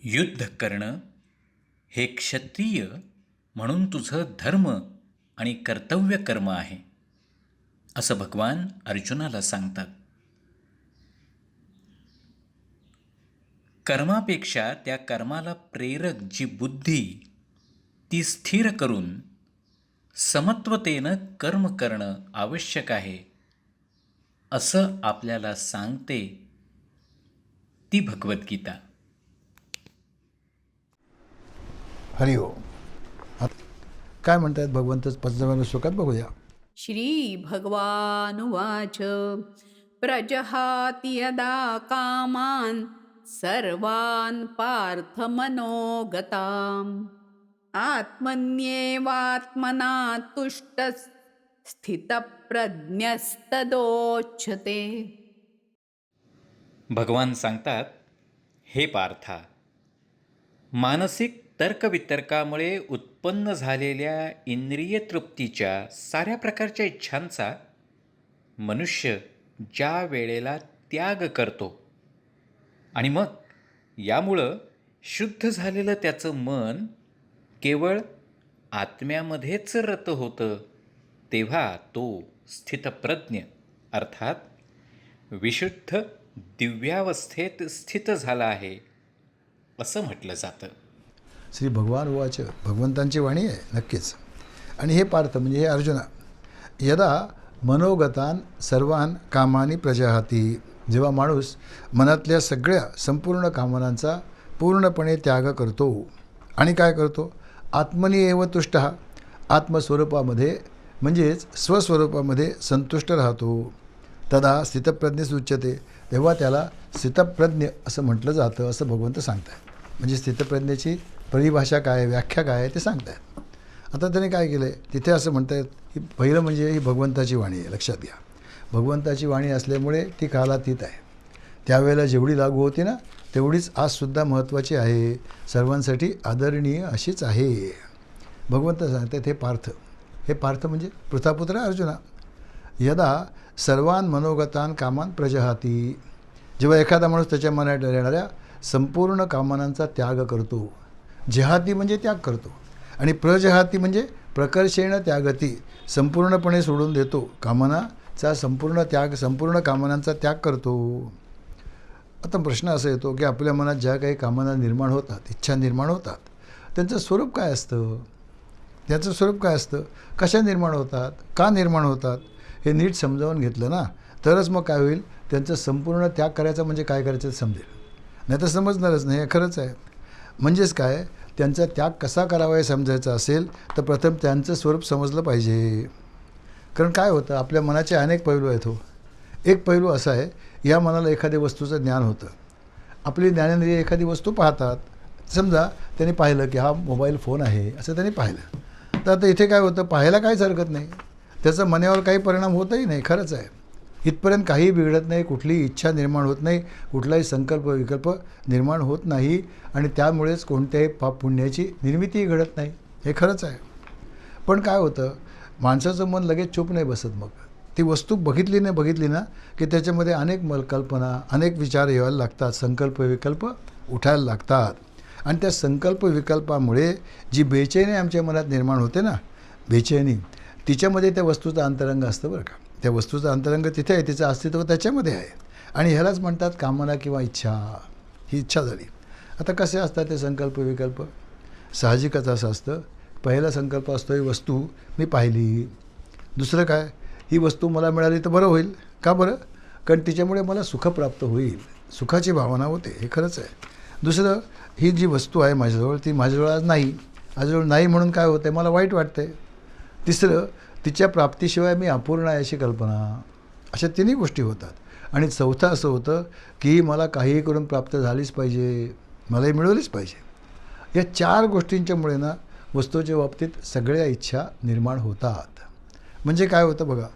युद्ध करणं हे क्षत्रिय म्हणून तुझं धर्म आणि कर्तव्य कर्म आहे असं भगवान अर्जुनाला सांगतात. कर्मापेक्षा त्या कर्माला प्रेरक जी बुद्धी ती स्थिर करून समत्वतेनं कर्म करणं आवश्यक आहे असं आपल्याला सांगते ती भगवद्गीता. हरि ओम. काय म्हणतात भगवंतच 15व्या श्लोकात बघूया. श्री भगवानुवाच प्रजहाति यदा कामान् सर्वान् पार्थमनोगताम् आत्मन्येवात्मना तुष्टः स्थितप्रज्ञस्तदोच्यते. भगवान सांगतात, हे पार्था, मानसिक तर्कवितर्कामुळे उत्पन्न झालेल्या इंद्रिय तृप्तीच्या साऱ्या प्रकारच्या इच्छांचा मनुष्य ज्या वेळेला त्याग करतो आणि मग यामुळं शुद्ध झालेलं त्याचं मन केवळ आत्म्यामध्येच रत होतं, तेव्हा तो स्थितप्रज्ञ अर्थात विशुद्ध दिव्यावस्थेत स्थित झाला आहे असं म्हटलं जातं. श्री भगवान उवाच, भगवंतांची वाणी आहे नक्कीच. आणि हे पार्थ म्हणजे हे अर्जुना, यदा मनोगतान सर्वान कामानी प्रजाहाती, जेव्हा माणूस मनातल्या सगळ्या संपूर्ण कामनांचा पूर्णपणे त्याग करतो आणि काय करतो, आत्मनी एव तुष्ट, आत्मस्वरूपामध्ये म्हणजेच स्वस्वरूपामध्ये संतुष्ट राहतो, तदा स्थितप्रज्ञ उच्यते, तेव्हा त्याला स्थितप्रज्ञ असं म्हटलं जातं असं भगवंत सांगत आहे. म्हणजे स्थितप्रज्ञेची परिभाषा काय, व्याख्या काय आहे ते सांगत आहेत. आता त्याने काय केलं आहे तिथे असं म्हणत आहेत की पहिलं म्हणजे ही भगवंताची वाणी आहे. लक्षात घ्या, भगवंताची वाणी असल्यामुळे ती कालातीत आहे. त्यावेळेला जेवढी लागू होती ना तेवढीच आजसुद्धा महत्त्वाची आहे, सर्वांसाठी आदरणीय अशीच आहे. भगवंत सांगतात हे पार्थ म्हणजे पृथापुत्र अर्जुना, यदा सर्वान मनोगतान कामान प्रजहाती, जेव्हा एखादा माणूस त्याच्या मनात येणाऱ्या संपूर्ण कामनांचा त्याग करतो, जहाती म्हणजे त्याग करतो, आणि प्रजहाती म्हणजे प्रकर्षेण त्यागती, संपूर्णपणे सोडून देतो, कामनाचा संपूर्ण कामनांचा त्याग करतो. आता प्रश्न असा येतो की आपल्या मनात ज्या काही कामना निर्माण होतात, इच्छा निर्माण होतात, त्यांचं स्वरूप काय असतं, कशा निर्माण होतात, का निर्माण होतात, हे नीट समजावून घेतलं ना तरच मग काय होईल, त्यांचं संपूर्ण त्याग करायचा म्हणजे काय करायचं समजेल, नाही तर समजणारच नाही. खरंच आहे. म्हणजेच काय, त्यांचा त्याग कसा करावा हे समजायचं असेल तर प्रथम त्यांचं स्वरूप समजलं पाहिजे. कारण काय होतं, आपल्या मनाचे अनेक पैलू आहेत. एक पैलू असा आहे, या मनाला एखाद्या वस्तूचं ज्ञान होतं, आपली ज्ञानेंद्रिय एखादी वस्तू पाहतात. समजा त्यांनी पाहिलं की हा मोबाईल फोन आहे असं त्यांनी पाहिलं, तर आता इथे काय होतं, पाहायला काहीच हरकत नाही, त्याचा मनावर काही परिणाम होतही नाही. खरंच आहे. इथपर्यंत काही बिघडत नाही, कुठलीही इच्छा निर्माण होत नाही, कुठलाही संकल्प विकल्प निर्माण होत नाही, आणि त्यामुळेच कोणत्याही पाप पुण्याची निर्मितीही घडत नाही. हे खरंच आहे. पण काय होतं, माणसाचं मन लगेच चूप नाही बसत. मग ती वस्तू बघितली ना की त्याच्यामध्ये अनेक कल्पना, अनेक विचार यायला लागतात, संकल्प विकल्प उठायला लागतात, आणि त्या संकल्प विकल्पामुळे जी बेचैनी आमच्या मनात निर्माण होते ना, बेचैनी, तिच्यामध्ये त्या वस्तूचं अंतरंग असतं बरं का. त्या वस्तूचं अंतरंग तिथे आहे, तिचं अस्तित्व त्याच्यामध्ये आहे, आणि ह्यालाच म्हणतात कामना किंवा इच्छा. ही इच्छा झाली. आता कसे असतात ते संकल्प विकल्प, साहजिकच असं असतं. पहिला संकल्प असतो, ही वस्तू मी पाहिली. दुसरं काय, ही वस्तू मला मिळाली तर बरं होईल. का बरं, कारण तिच्यामुळे मला सुख प्राप्त होईल, सुखाची भावना होते. हे खरंच आहे. दुसरं, ही जी वस्तू आहे माझ्याजवळ, ती माझ्याजवळ आज नाही म्हणून काय होतं, मला वाईट वाटतं आहे. तिसरं, तिच्या प्राप्तीशिवाय मी अपूर्ण आहे अशी कल्पना. अशा तिन्ही गोष्टी होतात. आणि चौथं असं होतं की मला काहीही करून प्राप्त झालीच पाहिजे, मलाही मिळवलीच पाहिजे. या 4 गोष्टींच्यामुळे ना वस्तूच्या बाबतीत सगळ्या इच्छा निर्माण होतात. म्हणजे काय होतं बघा,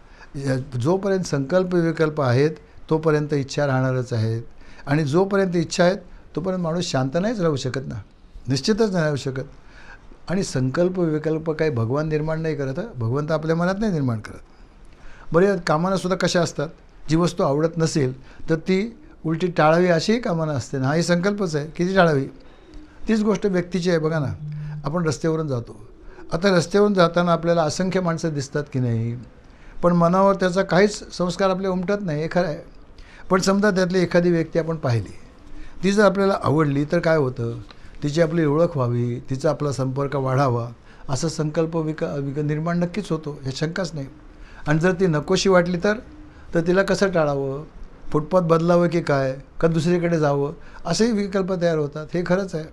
जोपर्यंत संकल्प विकल्प आहेत तोपर्यंत इच्छा राहणारच आहेत, आणि जोपर्यंत इच्छा आहेत तोपर्यंत माणूस शांत नाहीच राहू शकत ना, निश्चितच नाही राहू शकत. आणि संकल्प विकल्प काही भगवान निर्माण नाही करत, भगवंत आपल्या मनात नाही निर्माण करत. बरं, या कामनासुद्धा कशा असतात, जी वस्तू आवडत नसेल तर ती उलटी टाळावी अशीही कामना असते ना, हाही संकल्पच आहे, किती टाळावी. तीच गोष्ट व्यक्तीची आहे. बघा ना, आपण रस्त्यावरून जातो. आता रस्त्यावरून जाताना आपल्याला असंख्य माणसं दिसतात की नाही, पण मनावर त्याचा काहीच संस्कार आपले उमटत नाही, हे खरं आहे. पण समजा त्यातली एखादी व्यक्ती आपण पाहिली, ती जर आपल्याला आवडली तर काय होतं, तिची आपली ओळख व्हावी, तिचा आपला संपर्क वाढावा, असा संकल्प निर्माण नक्कीच होतो, हे शंकाच नाही. आणि जर ती नकोशी वाटली तर तिला कसं टाळावं, फुटपाथ बदलावं की काय, का दुसरीकडे जावं, असेही विकल्प तयार होतात, हे खरंच आहे.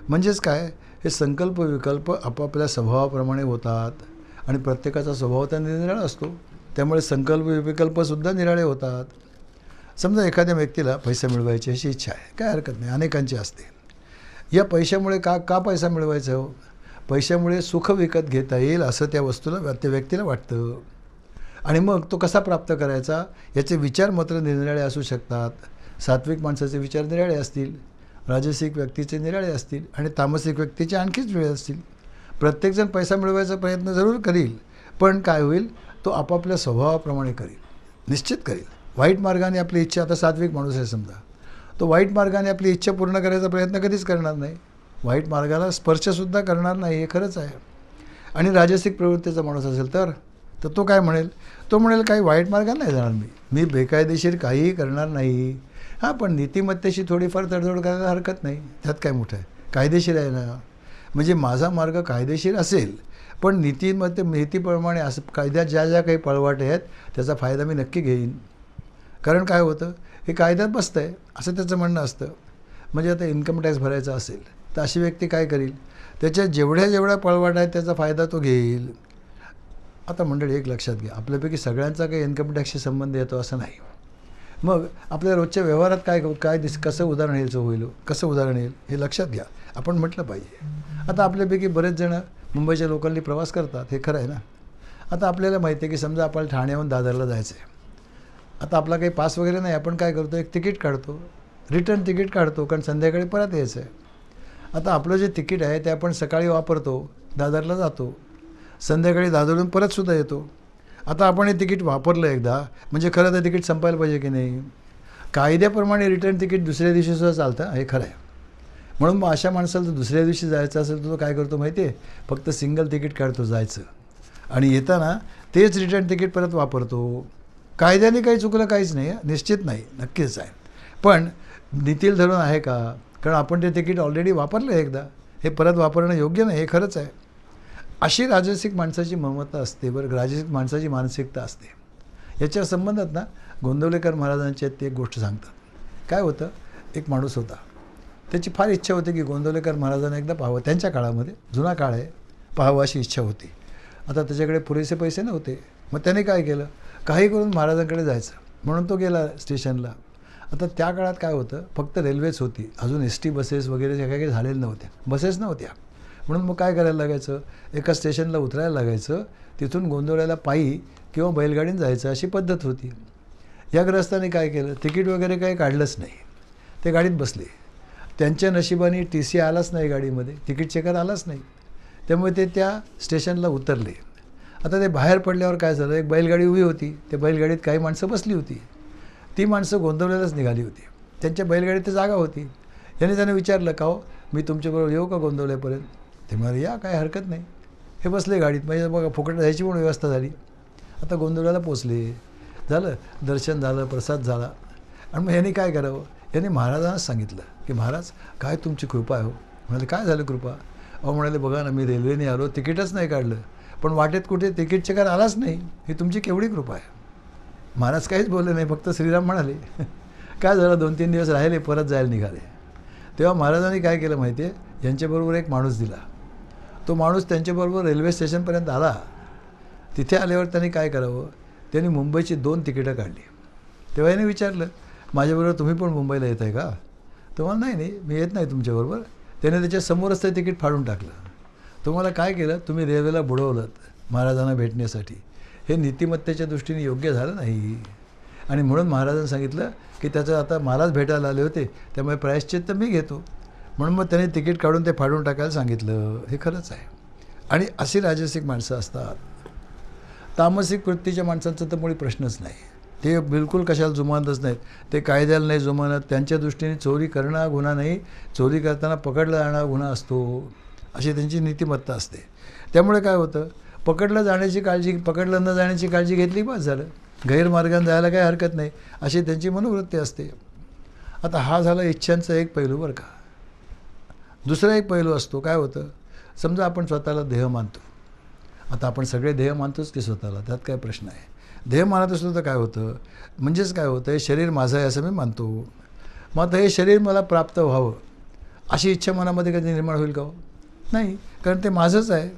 म्हणजेच काय, हे संकल्प विकल्प आपापल्या स्वभावाप्रमाणे होतात आणि प्रत्येकाचा स्वभाव त्या निराळा असतो, त्यामुळे संकल्प विकल्पसुद्धा निराळे होतात. समजा एखाद्या व्यक्तीला पैसा मिळवायची अशी इच्छा आहे, काय हरकत नाही, अनेकांची असते. या पैशामुळे का पैसा मिळवायचा हो, पैशामुळे सुख विकत घेता येईल असं त्या व्यक्तीला वाटतं. आणि मग तो कसा प्राप्त करायचा, याचे विचार मात्र निराळे असू शकतात. सात्विक माणसाचे विचार निराळे असतील, राजसिक व्यक्तीचे निराळे असतील आणि तामसिक व्यक्तीचे आणखीच वेगळे असतील. प्रत्येकजण पैसा मिळवायचा प्रयत्न जरूर करील, पण काय होईल, तो आपापल्या स्वभावाप्रमाणे करील, निश्चित करील. वाईट मार्गाने आपली इच्छा, आता सात्विक माणूस आहे समजा, तो वाईट मार्गाने आपली इच्छा पूर्ण करायचा प्रयत्न कधीच करणार नाही, वाईट मार्गाला स्पर्शसुद्धा करणार नाही, हे खरंच आहे. आणि राजसिक प्रवृत्तीचा माणूस असेल तर तो काय म्हणेल, तो म्हणेल काही वाईट मार्गाने नाही जाणार, मी बेकायदेशीर काहीही करणार नाही. हां, पण नीतिमत्तेशी थोडीफार तडजोड करायला हरकत नाही, त्यात काय मोठं आहे, कायदेशीर आहे ना. म्हणजे माझा मार्ग कायदेशीर असेल, पण नीतीप्रमाणे असं कायद्यात ज्या काही पळवाट आहेत त्याचा फायदा मी नक्की घेईन. कारण काय होतं, हे कायद्यात बसतं आहे असं त्याचं म्हणणं असतं. म्हणजे आता इन्कम टॅक्स भरायचा असेल तर अशी व्यक्ती काय करील, त्याच्या जेवढ्या पळवाट आहेत त्याचा फायदा तो घेईल. आता मंडळी एक लक्षात घ्या, आपल्यापैकी सगळ्यांचा काही इन्कम टॅक्सशी संबंध येतो असं नाही. मग आपल्या रोजच्या व्यवहारात कसं उदाहरण येईल हे लक्षात घ्या, आपण म्हटलं पाहिजे. आता आपल्यापैकी बरेच जण मुंबईच्या लोकलनी प्रवास करतात, हे खरं आहे ना. आता आपल्याला माहिती आहे की समजा आपण ठाण्याहून दादरला जायचं आहे. आता आपला काही पास वगैरे नाही, आपण काय करतो, एक तिकीट काढतो, रिटर्न तिकीट काढतो, कारण संध्याकाळी परत यायचं आहे. आता आपलं जे तिकीट आहे ते आपण सकाळी वापरतो, दादरला जातो, संध्याकाळी दादरहून परतसुद्धा येतो. आता आपण हे तिकीट वापरलं एकदा, म्हणजे खरं तर तिकीट संपायला पाहिजे की नाही. कायद्याप्रमाणे रिटर्न तिकीट दुसऱ्या दिवशीसुद्धा चालतं, हे खरं आहे. म्हणून मग अशा माणसाला जर दुसऱ्या दिवशी जायचं असेल तर तो काय करतो माहिती आहे, फक्त सिंगल तिकीट काढतो जायचं, आणि येताना तेच रिटर्न तिकीट परत वापरतो. कायद्याने काही चुकलं काहीच नाही, निश्चित नाही, नक्कीच आहे. पण नीतीला धरून आहे का, कारण आपण ते तिकीट ऑलरेडी वापरलं एकदा, हे परत वापरणं योग्य नाही, हे खरंच आहे. अशी राजसिक माणसाची ममता असते बरं, राजसिक माणसाची मानसिकता असते. याच्या संबंधात ना गोंदवलेकर महाराजांची ते एक गोष्ट सांगतात. काय होतं, एक माणूस होता, त्याची फार इच्छा होती की गोंदवलेकर महाराजांना एकदा पाहावं, त्यांच्या काळामध्ये, जुना काळ आहे, पाहावं अशी इच्छा होती. आता त्याच्याकडे पुरेसे पैसे नव्हते, मग त्याने काय केलं, काही करून महाराजांकडे जायचं म्हणून तो गेला स्टेशनला. आता त्या काळात काय होतं, फक्त रेल्वेच होती, अजून एस टी बसेस वगैरे ज्या काही झालेल्या नव्हत्या, बसेस नव्हत्या. म्हणून मग काय करायला लागायचं, एका स्टेशनला उतरायला लागायचं, तिथून गोंदवल्याला पायी किंवा बैलगाडीने जायचं अशी पद्धत होती. या ग्रस्ताने काय केलं, तिकीट वगैरे काही काढलंच नाही, ते गाडीत बसले. त्यांच्या नशिबाने TC आलाच नाही गाडीमध्ये, तिकीट चेकर आलाच नाही, त्यामुळे ते त्या स्टेशनला उतरले. आता ते बाहेर पडल्यावर काय झालं, एक बैलगाडी उभी होती, त्या बैलगाडीत काही माणसं बसली होती, ती माणसं गोंदवल्यालाच निघाली होती, त्यांच्या बैलगाडीत ते जागा होती. याने त्याने विचारलं, का हो मी तुमच्याबरोबर येऊ का गोंदवल्यापर्यंत. ते म्हणाले या, काय हरकत नाही. हे बसले गाडीत, म्हणजे बघा फुकट जायची पण व्यवस्था झाली. आता गोंदवल्याला पोचले, झालं दर्शन झालं, प्रसाद झाला. आणि मग ह्यांनी काय करावं, यांनी महाराजांना सांगितलं की महाराज काय तुमची कृपा आहे हो. म्हणाले काय झालं कृपा. अहो म्हणाले बघा ना, मी रेल्वेने आलो, तिकीटच नाही काढलं, पण वाटेत कुठे तिकीट चेकर आलाच नाही, ही तुमची केवढी कृपा आहे. महाराज काहीच बोलले नाही, फक्त श्रीराम म्हणाले. काय झालं, 2-3 दिवस राहिले, परत जायला निघाले. तेव्हा महाराजांनी काय केलं माहिती आहे, यांच्याबरोबर एक माणूस दिला. तो माणूस त्यांच्याबरोबर रेल्वे स्टेशनपर्यंत आला. तिथे आल्यावर त्यांनी काय करावं, त्यांनी मुंबईची 2 तिकीटं काढली. तेव्हा याने विचारलं, माझ्याबरोबर तुम्ही पण मुंबईला येत आहे का. तुम्हाला नाही मी येत नाही तुमच्याबरोबर. त्याने त्याच्या समोरच ते तिकीट फाडून टाकलं. तुम्हाला काय केलं, तुम्ही रेल्वेला बुडवलं महाराजांना भेटण्यासाठी. हे नीतिमत्तेच्या दृष्टीने योग्य झालं नाही. आणि म्हणून महाराजांनी सांगितलं की त्याचं आता महाराज भेटायला आले होते, त्यामुळे प्रायश्चित्त मी घेतो. म्हणून मग त्याने तिकीट काढून ते फाडून टाकायला सांगितलं. हे खरंच आहे. आणि अशी राजसिक माणसं असतात. तामसिक वृत्तीच्या माणसांचा तर मुळी प्रश्नच नाही. ते बिलकुल कशाला जुमानतच नाहीत. ते कायद्याला नाही जुमानत. त्यांच्या दृष्टीने चोरी करणं हा गुन्हा नाही, चोरी करताना पकडला जाणं गुन्हा असतो, अशी त्यांची नीतिमत्ता असते. त्यामुळे काय होतं, पकडलं न जाण्याची काळजी घेतली बस झालं. गैरमार्गाने जायला काही हरकत नाही, अशी त्यांची मनोवृत्ती असते. आता हा झाला इच्छांचा एक पैलू बरं का. दुसरा एक पैलू असतो, काय होतं, समजा आपण स्वतःला देह मानतो. आता आपण सगळे देह मानतोच की स्वतःला, त्यात काय प्रश्न आहे. देह मानत असलो तर काय होतं, म्हणजेच काय होतं, हे शरीर माझं आहे असं मी मानतो. मग आता हे शरीर मला प्राप्त व्हावं अशी इच्छा मनामध्ये कधी निर्माण होईल का हो? नाही, कारण ते माझंच आहे.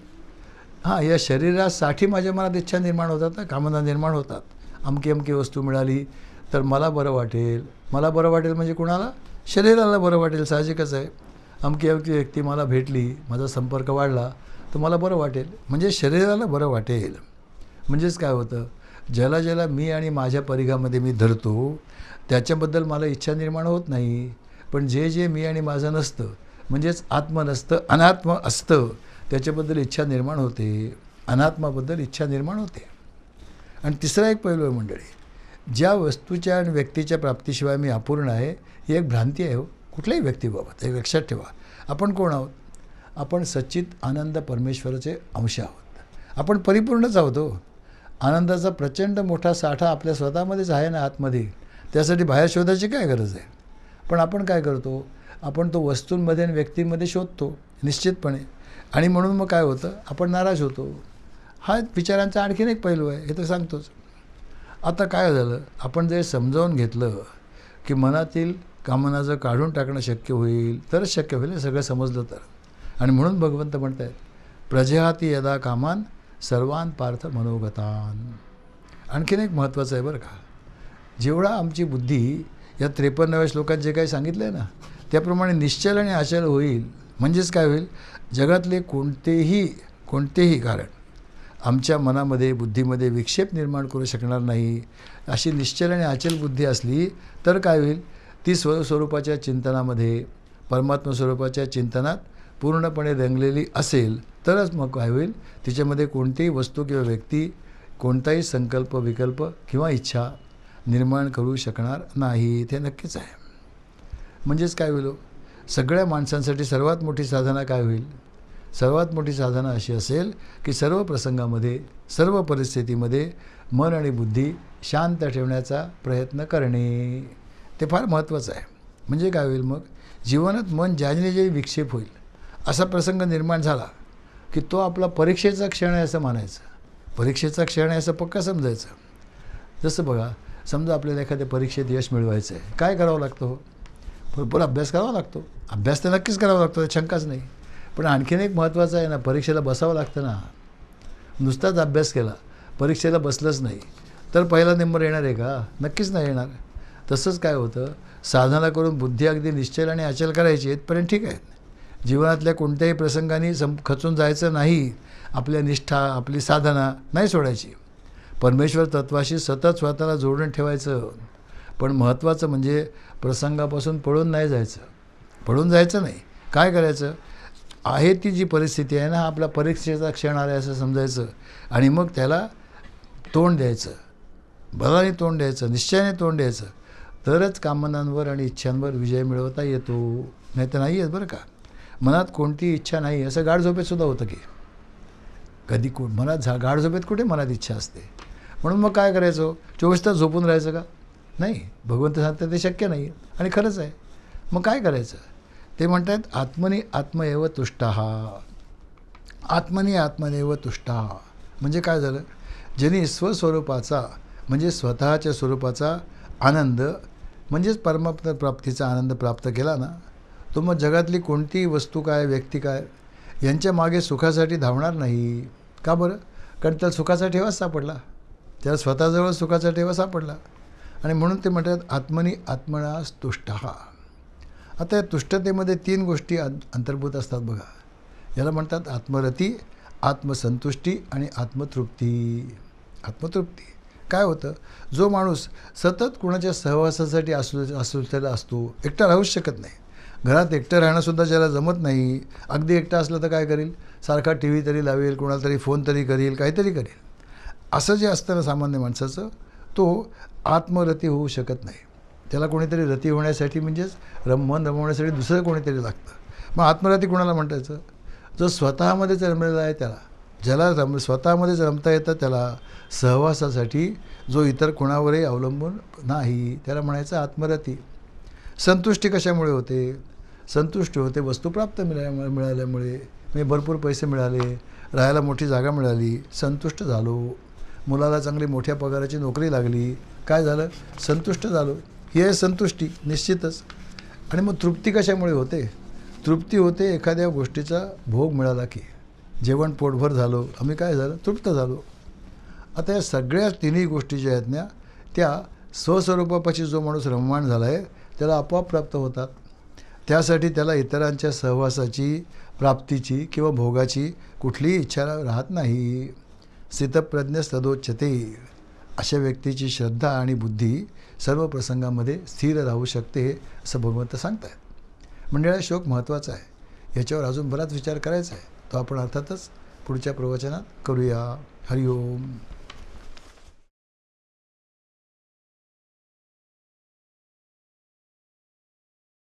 हां, या शरीरासाठी माझ्या मनात इच्छा निर्माण होतात ना, कामना निर्माण होतात. अमकी अमकी वस्तू मिळाली तर मला बरं वाटेल. मला बरं वाटेल म्हणजे कुणाला? शरीराला बरं वाटेल, साहजिकच आहे. अमकी अमकी व्यक्ती मला भेटली, माझा संपर्क वाढला तर मला बरं वाटेल, म्हणजे शरीराला बरं वाटेल. म्हणजेच काय होतं, ज्याला ज्याला मी आणि माझ्या परिघामध्ये मी धरतो त्याच्याबद्दल मला इच्छा निर्माण होत नाही. पण जे जे मी आणि माझं नसतं, म्हणजेच आत्म नसतं, अनात्म असतं, त्याच्याबद्दल इच्छा निर्माण होते, अनात्माबद्दल इच्छा निर्माण होते. आणि तिसरा एक पैलू आहे मंडळी, ज्या वस्तूच्या आणि व्यक्तीच्या प्राप्तीशिवाय मी अपूर्ण आहे, ही एक भ्रांती आहे हो, कुठल्याही व्यक्तीबाबत. हे लक्षात ठेवा, आपण कोण आहोत? आपण सच्चित आनंद परमेश्वराचे अंश आहोत. आपण परिपूर्णच आहोत हो. आनंदाचा प्रचंड मोठा साठा आपल्या स्वतःमध्येच आहे ना, आतमध्ये. त्यासाठी बाहेर शोधायची काय गरज आहे? पण आपण काय करतो, आपण तो वस्तूंमध्ये आणि व्यक्तींमध्ये शोधतो निश्चितपणे. आणि म्हणून मग काय होतं, आपण नाराज होतो. हा विचारांचा आणखीन एक पैलू आहे, हे तर सांगतोच. आता काय झालं, आपण जर समजावून घेतलं की मनातील कामना जर काढून टाकणं शक्य होईल तरच शक्य होईल, हे सगळं समजलं तर. आणि म्हणून भगवंत म्हणत आहेत, प्रजहाती यदा कामान सर्वान पार्थ मनोगतान. आणखीन एक महत्त्वाचं आहे बरं का, जेवढा आमची बुद्धी या 53व्या श्लोकात जे काही सांगितलं आहे ना, त्याप्रमाणे निश्चल आणि अचल होईल. म्हणजेच काय होईल, जगातले कोणतेही कारण आमच्या मनामध्ये बुद्धीमध्ये विक्षेप निर्माण करू शकणार नाही. अशी निश्चल आणि अचल बुद्धी असली तर काय होईल, ती स्वस्वरूपाच्या चिंतनामध्ये, परमात्मा स्वरूपाच्या चिंतनात पूर्णपणे रंगलेली असेल तरच मग काय होईल, तिच्यामध्ये कोणतीही वस्तू किंवा व्यक्ती कोणताही संकल्प, विकल्प किंवा इच्छा निर्माण करू शकणार नाही. ते नक्कीच आहे. म्हणजेच काय होईल, सगळ्या माणसांसाठी सर्वात मोठी साधना काय होईल, सर्वात मोठी साधना अशी असेल की सर्व प्रसंगामध्ये, सर्व परिस्थितीमध्ये मन आणि बुद्धी शांत ठेवण्याचा प्रयत्न करणे. ते फार महत्त्वाचं आहे. म्हणजे काय होईल, मग जीवनात मन ज्याने जे विक्षेप होईल असा प्रसंग निर्माण झाला की तो आपला परीक्षेचा क्षण आहे असं मानायचं. परीक्षेचा क्षण आहे असं पक्का समजायचं. जसं बघा, समजा आपल्याला एखाद्या परीक्षेत यश मिळवायचं आहे, काय करावं लागतं हो, भरपूर अभ्यास करावा लागतो. अभ्यास तर नक्कीच करावा लागतो, त्यात शंकाच नाही. पण आणखीन एक महत्त्वाचं आहे ना, परीक्षेला बसावं लागतं ना. नुसताच अभ्यास केला, परीक्षेला बसलंच नाही तर पहिला नंबर येणार आहे का? नक्कीच नाही येणार. तसंच काय होतं, साधना करून बुद्धी अगदी निश्चल आणि अचल करायची इथपर्यंत ठीक आहे. जीवनातल्या कोणत्याही प्रसंगाने खचून जायचं नाही. आपल्या निष्ठा, आपली साधना नाही सोडायची. परमेश्वर तत्वाशी सतत स्वतःला जोडून ठेवायचं. पण महत्त्वाचं म्हणजे प्रसंगापासून पळून जायचं नाही. काय करायचं, आहे ती जी परिस्थिती आहे ना, हा आपला परीक्षेचा क्षण आला असं समजायचं आणि मग त्याला तोंड द्यायचं, बलाने तोंड द्यायचं, निश्चयाने तोंड द्यायचं. तरच कामनांवर आणि इच्छांवर विजय मिळवता येतो. नाही तर नाही येत बरं का. मनात कोणती इच्छा नाही असं गाढ झोपेतसुद्धा होतं की कधी मनात गाढ झोपेत कुठे मनात इच्छा असते. म्हणून मग काय करायचं, 24 तास झोपून राहायचं का? नाही, भगवंत सांगतात ते शक्य नाही आणि खरंच आहे. मग काय करायचं, ते म्हणतात आत्मनी आत्मएव तुष्टः. आत्मनी आत्मनेव तुष्टः म्हणजे काय झालं, ज्यांनी स्वस्वरूपाचा म्हणजे स्वतःच्या स्वरूपाचा आनंद म्हणजेच परमात्मा प्राप्तीचा आनंद प्राप्त केला ना, तो मग जगातली कोणतीही वस्तू काय, व्यक्ती काय यांच्या मागे सुखासाठी धावणार नाही. का बरं? कारण त्याला सुखाचा ठेवा सापडला, त्याला स्वतःजवळ सुखाचा ठेवा सापडला. आणि म्हणून ते म्हणतात आत्मनी आत्मनास तुष्टः. आता या तुष्टतेमध्ये 3 गोष्टी अंतर्भूत असतात बघा. याला म्हणतात आत्मरती, आत्मसंतुष्टी आणि आत्मतृप्ती. आत्मतृप्ती काय होतं, जो माणूस सतत कुणाच्या सहवासासाठी असलेला असतो, एकटा राहूच शकत नाही. घरात एकटं राहणंसुद्धा ज्याला जमत नाही, अगदी एकटा असलं तर काय करील, सारखा टी व्ही तरी लावेल, कोणाला तरी फोन तरी करील, काहीतरी करेल. असं जे असतं ना सामान्य माणसाचं, तो आत्मरती होऊ शकत नाही. त्याला कोणीतरी रती होण्यासाठी म्हणजेच मन रमवण्यासाठी दुसरं कोणीतरी लागतं. मग आत्मरती कोणाला म्हणतायचं? जो स्वतःमध्येच रमलेला आहे त्याला, ज्याला स्वतःमध्येच रमता येतं त्याला, सहवासासाठी जो इतर कोणावरही अवलंबून नाही, त्याला म्हणायचं आत्मरती. संतुष्टी कशामुळे होते? संतुष्टी होते वस्तू प्राप्त मिळाल्यामुळे. म्हणजे भरपूर पैसे मिळाले, राहायला मोठी जागा मिळाली, संतुष्ट झालो. मुलाला चांगली मोठ्या पगाराची नोकरी लागली, काय झालं? संतुष्ट झालो. ही आहे संतुष्टी निश्चितच. आणि मग तृप्ती कशामुळे होते? तृप्ती होते एखाद्या गोष्टीचा भोग मिळाला की. जेवण पोटभर झालो, आम्ही काय झालं? तृप्त झालो. आता या सगळ्या तिन्ही गोष्टी ज्या आहेत ना, त्या स्वस्वरूपापाशी जो माणूस रममाण झाला आहे त्याला आपोआप प्राप्त होतात. त्यासाठी त्याला इतरांच्या सहवासाची, प्राप्तीची किंवा भोगाची कुठलीही इच्छा राहत नाही. स्थितप्रज्ञ सदोच्यते. अशा व्यक्तीची श्रद्धा आणि बुद्धी सर्व प्रसंगामध्ये स्थिर राहू शकते असं भगवंत सांगत आहेत. मंडळी, श्लोक महत्त्वाचा आहे. याच्यावर अजून बराच विचार करायचा आहे. तो आपण अर्थातच पुढच्या प्रवचनात करूया. हरिओम.